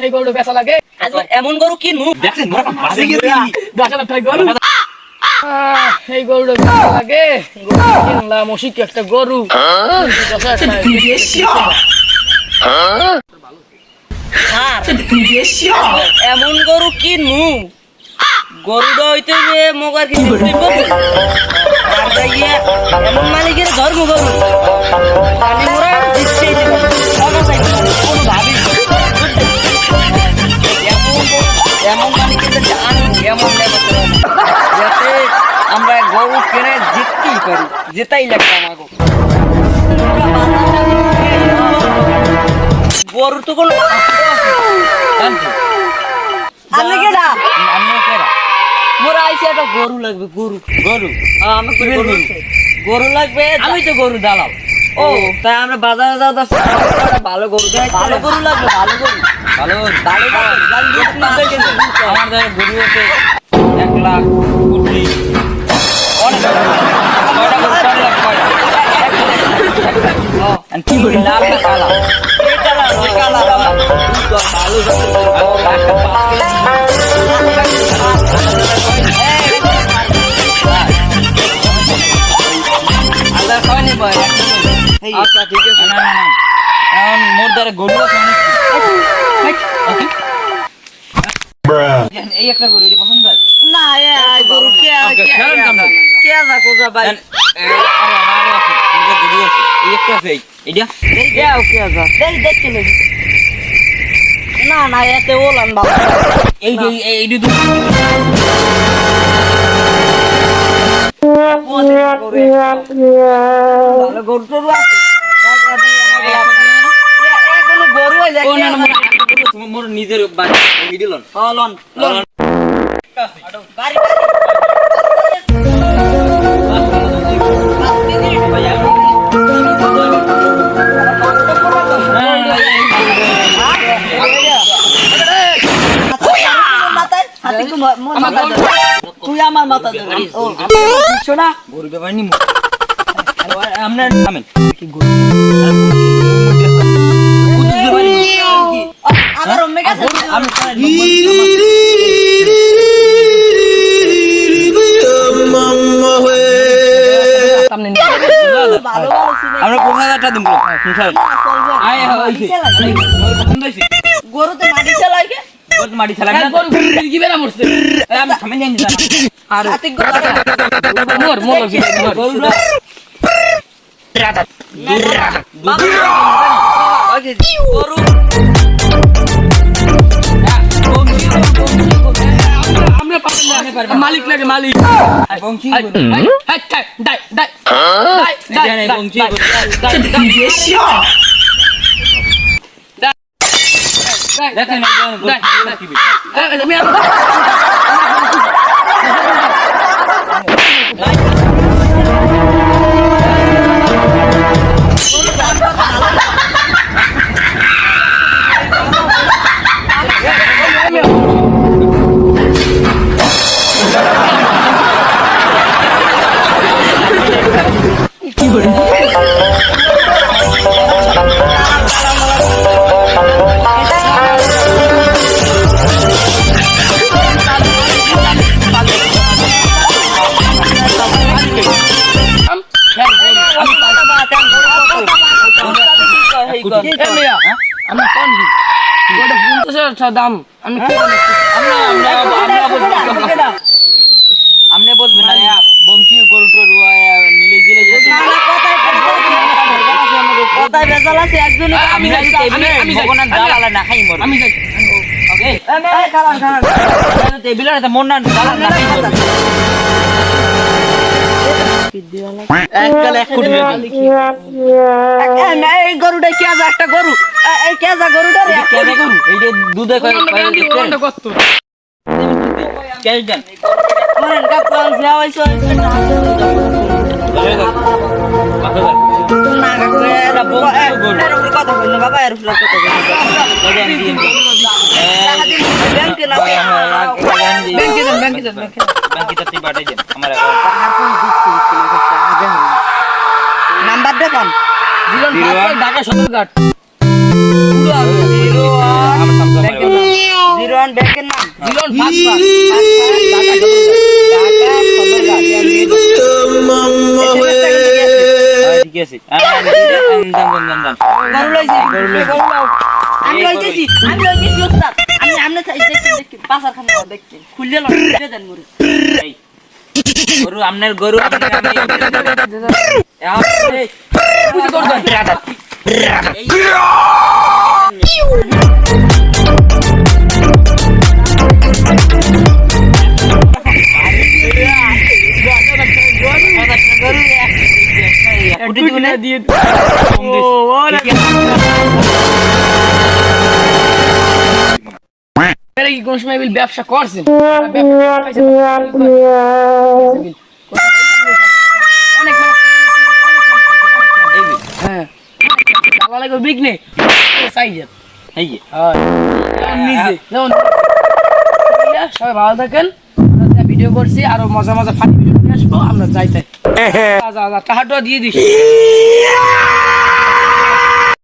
এই গরুটা বেচা লাগে। এমন গরু কিনু দেখছেন এই গরুটা বেচা লাগে। কিনলাম ওষি কি একটা গরু। এমন গরু কিনু গরুটা হইতে যে মগার কিছু এমন মালিকের ধর্ম গরু এমন মালিকের এমন যাতে আমরা গরু কিনে জিততেই পারি, জেতাই লাগবে আমাকে। গরু তো কোনো মোরা আইসে একটা গরু লাগবে। গরু গরু আমাকে গরু লাগবে। আমি তো গরু দালাল। ও তাই আমরা বাজারে যাও ভালো গরু ভালো গরু লাগবে। ভালো গরু ভালো ভালো আমাদের গরু হচ্ছে 1 লাখ অনেক আচ্ছা ঠিক আছে। না না না এখন মোর দ্বারা গরু আছে এই একটা গরু এটি পছন্দ না গরু কে ভাই গরু আছে এই একটা আছে এইটা ওকে আছে দেখতে না না এতে ওলান বাবা এই দুটো গরু টরু আছে মোর নিজের ভিডিও লন তুই আমার মাথা না গরু ব্যাপার নি আপনার থামেন কি গরু আমরা 5000 দিব গরুতে মাটি চালাই মাটি চালাই গরু কি বেরা মরছে আমি থামেন জানি আর মোর গরু মালিক লাগে মালিক দাম আপনি বলবেন না বংশী গরু টরু মিলে গেলে গরুটা কেজা একটা গরু এই কেজা গরুটা দুধে নাম্বার দেখান ঢাকা সদরঘাট ঠিক আছে আমি লইতেছি ওস্তাদ আমি আমনে দেখি পাসার খান দেখি খুললে লইতে দেন মুরে এই গরু আমনের গরু বুঝি করছেন দিয়ে এরা কি কোন সময় ব্যবসা করছেন অনেক হ্যাঁ বিঘ্নে চাইছেন সবাই ভালো থাকেন ভিডিও করছি আরো মজা মজা ফানি ভিডিও নিয়ে আসবো আমরা যাই তাই টাকাটা দিয়ে দিস